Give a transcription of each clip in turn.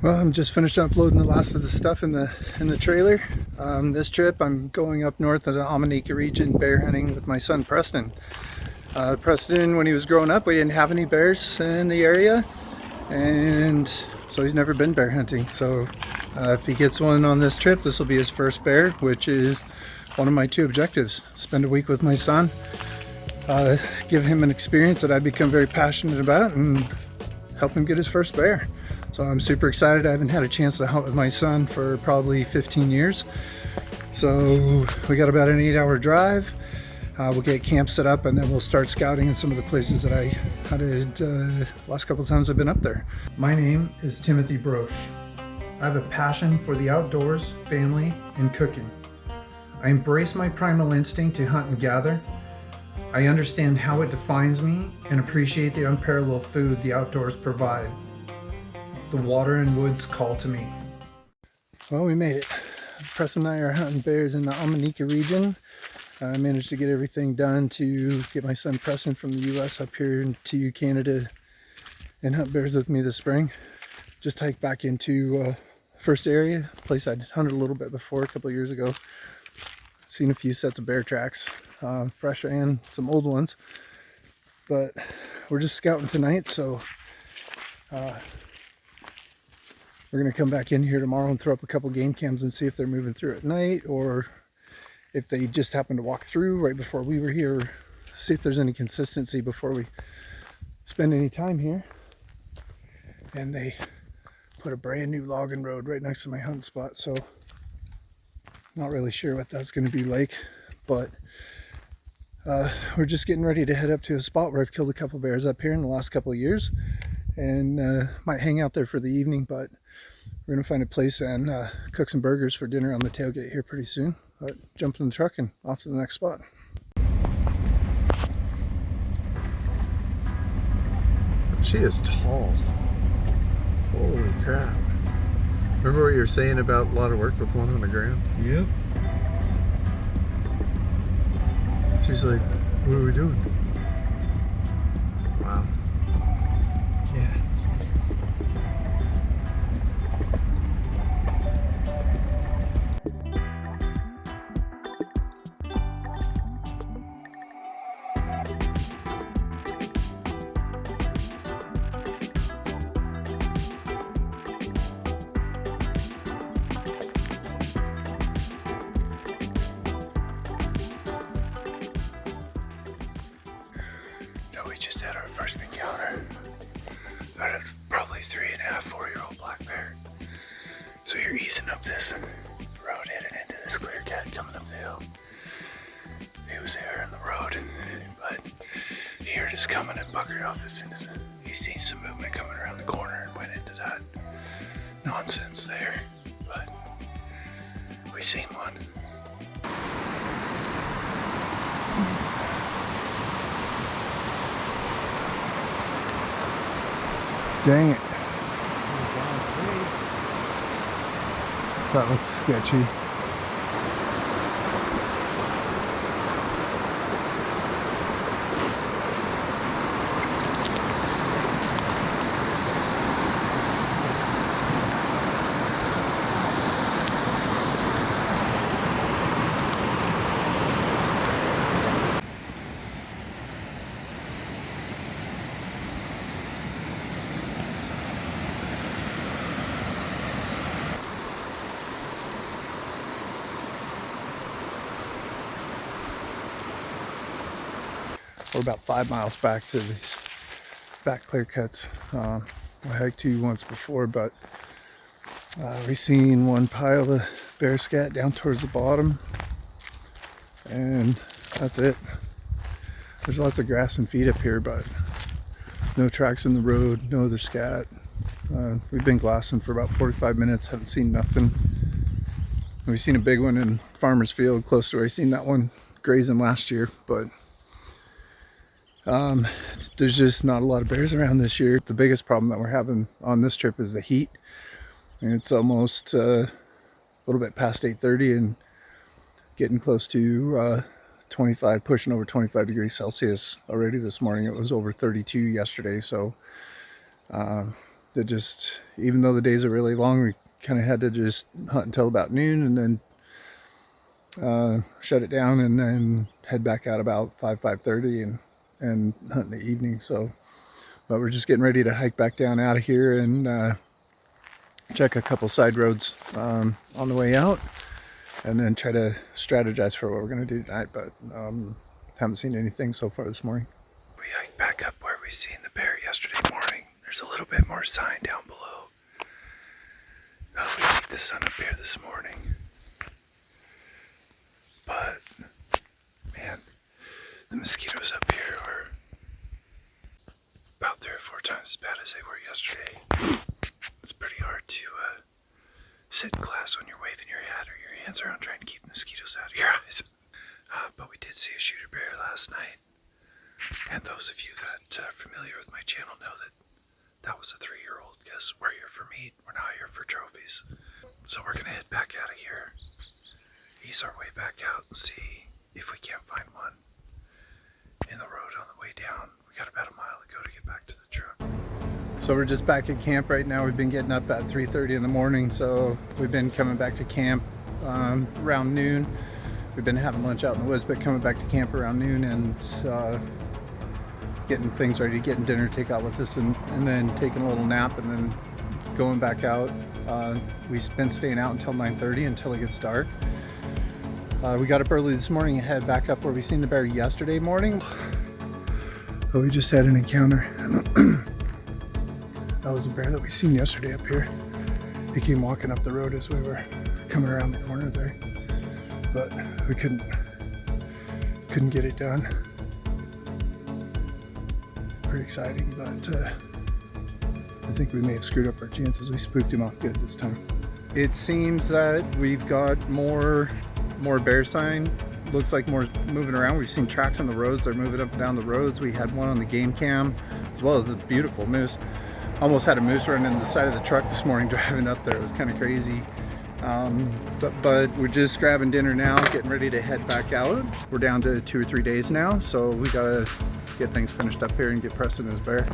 Well, I'm just finished uploading the last of the stuff in the trailer. This trip, I'm going up north of the Omineca Region bear hunting with my son Preston. Preston, when he was growing up, we didn't have any bears in the area, and so he's never been bear hunting. So if he gets one on this trip, this will be his first bear, which is one of my two objectives. Spend a week with my son, give him an experience that I've become very passionate about, and help him get his first bear. So I'm super excited. I haven't had a chance to hunt with my son for probably 15 years. So we got about an 8-hour drive. We'll get camp set up and then we'll start scouting in some of the places that I hunted last couple of times I've been up there. My name is Timothy Broche. I have a passion for the outdoors, family, and cooking. I embrace my primal instinct to hunt and gather. I understand how it defines me and appreciate the unparalleled food the outdoors provide. The water and woods call to me. Well, we made it. Preston and I are hunting bears in the Omineca region. I managed to get everything done to get my son Preston from the US up here to Canada and hunt bears with me this spring. Just hiked back into first area, a place I'd hunted a little bit before a couple of years ago. Seen a few sets of bear tracks, fresh and some old ones. But we're just scouting tonight, so we're going to come back in here tomorrow and throw up a couple game cams and see if they're moving through at night, or if they just happened to walk through right before we were here, or see if there's any consistency before we spend any time here. And they put a brand new logging road right next to my hunting spot, so not really sure what that's going to be like, but we're just getting ready to head up to a spot where I've killed a couple bears up here in the last couple of years, and might hang out there for the evening, but we're gonna find a place and cook some burgers for dinner on the tailgate here pretty soon. But jump in the truck and off to the next spot. She is tall. Holy crap. Remember what you were saying about a lot of work with one on the ground? Yep. She's like, what are we doing? Wow. Yeah. We just had our first encounter. Got a probably 3.5, 4-year-old black bear. So you're easing up this road heading into this clear cat coming up the hill. He was there in the road, but he heard us coming and buggered off as soon as he seen some movement coming around the corner and went into that nonsense there. But we seen one. Dang it. That looks sketchy. We're about 5 miles back to these back clear cuts. I hiked to once before, but we seen one pile of bear scat down towards the bottom, and that's it. There's lots of grass and feed up here, but no tracks in the road, no other scat. We've been glassing for about 45 minutes, haven't seen nothing. We've seen a big one in Farmer's Field close to where I seen that one grazing last year, but there's just not a lot of bears around this year. The biggest problem that we're having on this trip is the heat, and it's almost a little bit past 8:30 and getting close to 25, pushing over 25 degrees Celsius already this morning. It was over 32 yesterday, so that just, even though the days are really long, we kind of had to just hunt until about noon and then shut it down and then head back out about 5:30 and hunt in the evening. So, but we're just getting ready to hike back down out of here and check a couple side roads on the way out, and then try to strategize for what we're going to do tonight. But haven't seen anything so far this morning. We hiked back up where we seen the bear yesterday morning. There's a little bit more sign down below. We beat the sun up here this morning. But, man, the mosquitoes up here are about 3 or 4 times as bad as they were yesterday. It's pretty hard to sit in class when you're waving your hat or your hands around trying to keep the mosquitoes out of your eyes. But we did see a shooter bear last night. And those of you that are familiar with my channel know that that was a 3-year-old, because we're here for meat, we're not here for trophies. So we're gonna head back out of here, ease our way back out and see if we can't find one in the road on the way down. We got about a mile to go to get back to the truck. So we're just back at camp right now. We've been getting up at 3:30 in the morning, so we've been coming back to camp around noon. We've been having lunch out in the woods, but coming back to camp around noon and getting things ready, getting dinner to take out with us, and then taking a little nap, and then going back out. We've been staying out until 9:30 until it gets dark. We got up early this morning and head back up where we seen the bear yesterday morning. But we just had an encounter. That was the bear that we seen yesterday up here. He came walking up the road as we were coming around the corner there, but we couldn't get it done. Pretty exciting, but I think we may have screwed up our chances. We spooked him off good this time. It seems that we've got more bear sign. Looks like more moving around. We've seen tracks on the roads. They're moving up and down the roads. We had one on the game cam, as well as a beautiful moose. Almost had a moose running in the side of the truck this morning driving up there. It was kind of crazy. But we're just grabbing dinner now, getting ready to head back out. We're down to 2 or 3 days now, so we gotta get things finished up here and get Preston his bear.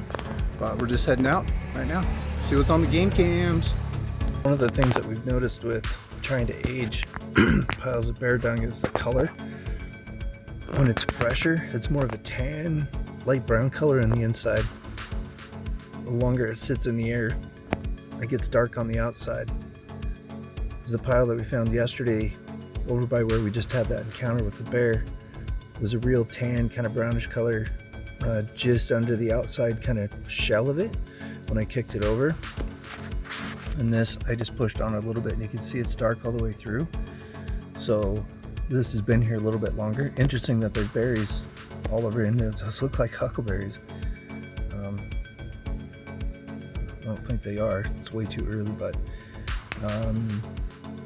But we're just heading out right now. See what's on the game cams. One of the things that we've noticed with trying to age piles of bear dung is the color. When it's fresher, it's more of a tan, light brown color on the inside. The longer it sits in the air, it gets dark on the outside. The pile that we found yesterday over by where we just had that encounter with the bear was a real tan, kind of brownish color, just under the outside kind of shell of it when I kicked it over. And this, I just pushed on it a little bit and you can see it's dark all the way through. So this has been here a little bit longer. Interesting that there's berries all over in there. Those look like huckleberries. I don't think they are. It's way too early, but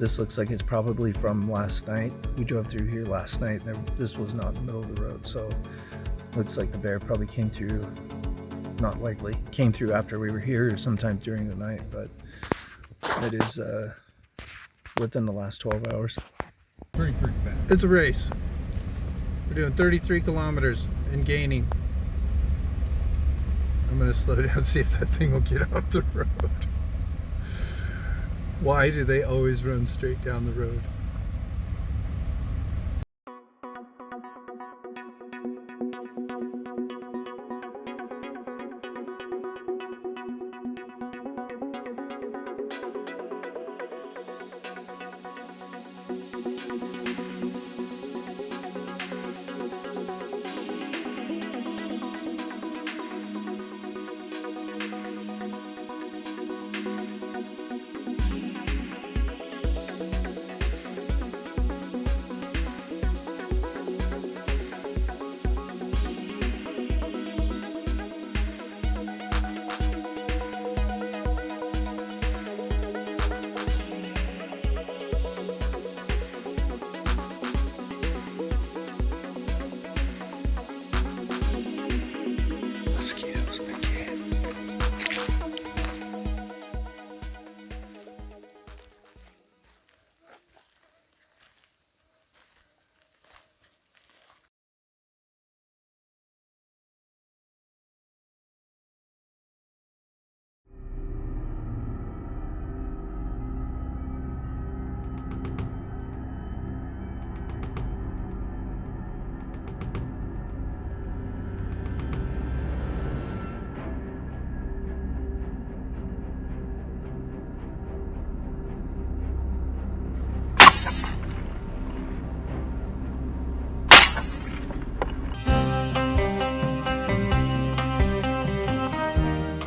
this looks like it's probably from last night. We drove through here last night. This was not in the middle of the road, so looks like the bear probably came through, not likely, came through after we were here or sometime during the night, but it is within the last 12 hours. Pretty freaking fast. It's a race. We're doing 33 kilometers and gaining. I'm gonna slow down and see if that thing will get off the road. Why do they always run straight down the road?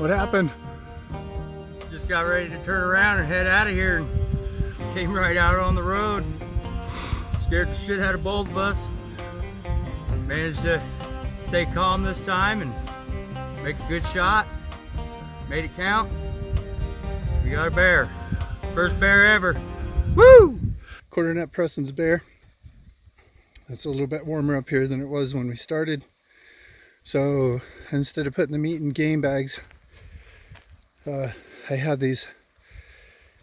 What happened? Just got ready to turn around and head out of here and came right out on the road. Scared the shit out of both of us. Managed to stay calm this time and make a good shot. Made it count. We got a bear. First bear ever. Woo! Quarter nut Preston's bear. It's a little bit warmer up here than it was when we started. So instead of putting the meat in game bags, I had these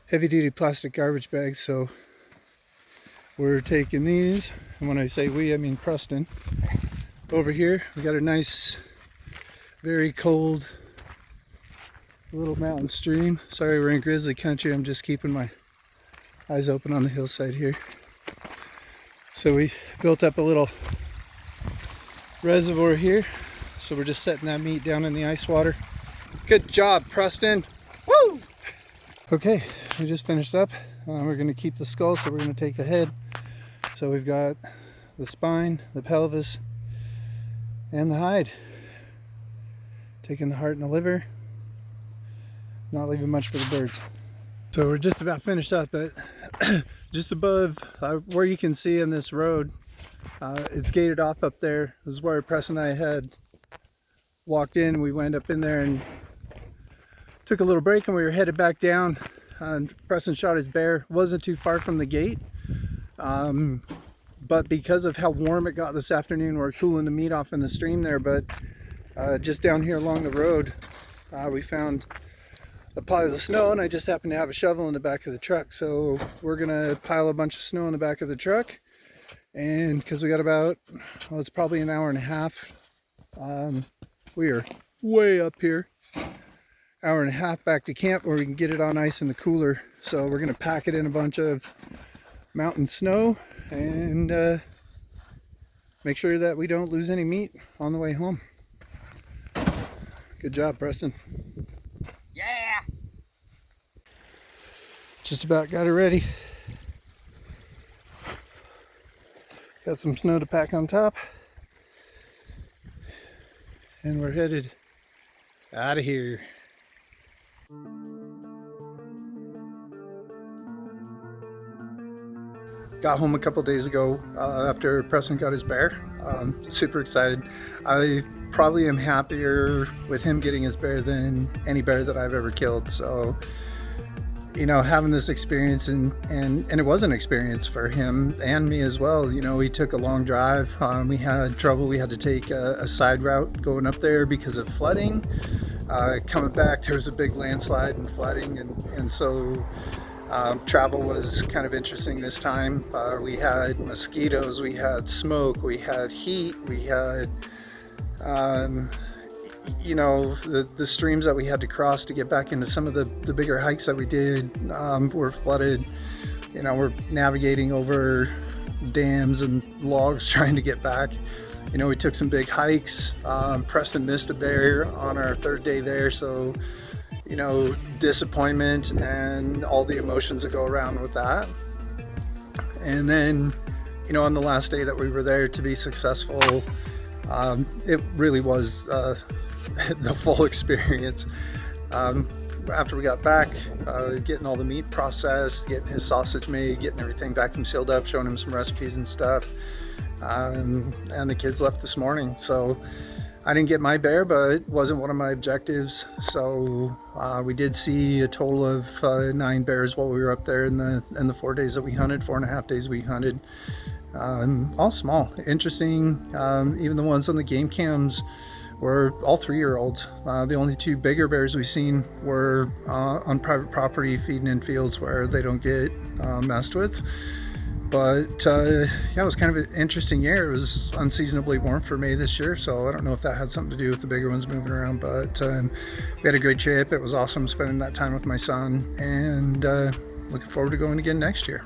heavy duty plastic garbage bags. So we're taking these, and when I say we, I mean Preston. Over here, we got a nice, very cold little mountain stream. Sorry, we're in grizzly country. I'm just keeping my eyes open on the hillside here. So we built up a little reservoir here. So we're just setting that meat down in the ice water. Good job, Preston. Woo! Okay, we just finished up. We're going to keep the skull, so we're going to take the head. So we've got the spine, the pelvis, and the hide. Taking the heart and the liver. Not leaving much for the birds. So we're just about finished up, but just above where you can see in this road, it's gated off up there. This is where Preston and I had walked in. We went up in there and took a little break, and we were headed back down. Preston shot his bear. Wasn't too far from the gate. But because of how warm it got this afternoon, we're cooling the meat off in the stream there. But just down here along the road, we found a pile of snow, and I just happened to have a shovel in the back of the truck. So we're gonna pile a bunch of snow in the back of the truck, and because we got about, well, it's probably an hour and a half. We are way up here. Hour and a half back to camp where we can get it on ice in the cooler. So we're gonna pack it in a bunch of mountain snow and make sure that we don't lose any meat on the way home. Good job, Preston. Yeah! Just about got it ready. Got some snow to pack on top. And we're headed out of here. Got home a couple days ago after Preston got his bear. Super excited. I probably am happier with him getting his bear than any bear that I've ever killed. So, you know, having this experience, and it was an experience for him and me as well. You know, we took a long drive. We had trouble. We had to take a side route going up there because of flooding. Coming back, there was a big landslide and flooding, and so travel was kind of interesting this time. We had mosquitoes, we had smoke, we had heat, we had you know, the streams that we had to cross to get back into some of the bigger hikes that we did were flooded. You know, we're navigating over dams and logs trying to get back. You know, we took some big hikes. Preston missed a bear on our third day there, so, you know, disappointment and all the emotions that go around with that. And then, you know, on the last day that we were there, to be successful, it really was the full experience. After we got back, getting all the meat processed, getting his sausage made, getting everything vacuum sealed up, showing him some recipes and stuff. And the kids left this morning. So I didn't get my bear, but it wasn't one of my objectives. So we did see a total of 9 bears while we were up there in the 4 days that we hunted, 4.5 days we hunted. All small, interesting. Even the ones on the game cams were all 3-year-olds. The only 2 bigger bears we've seen were on private property, feeding in fields where they don't get messed with. But yeah, it was kind of an interesting year. It was unseasonably warm for May this year, so I don't know if that had something to do with the bigger ones moving around, but we had a great trip. It was awesome spending that time with my son, and looking forward to going again next year.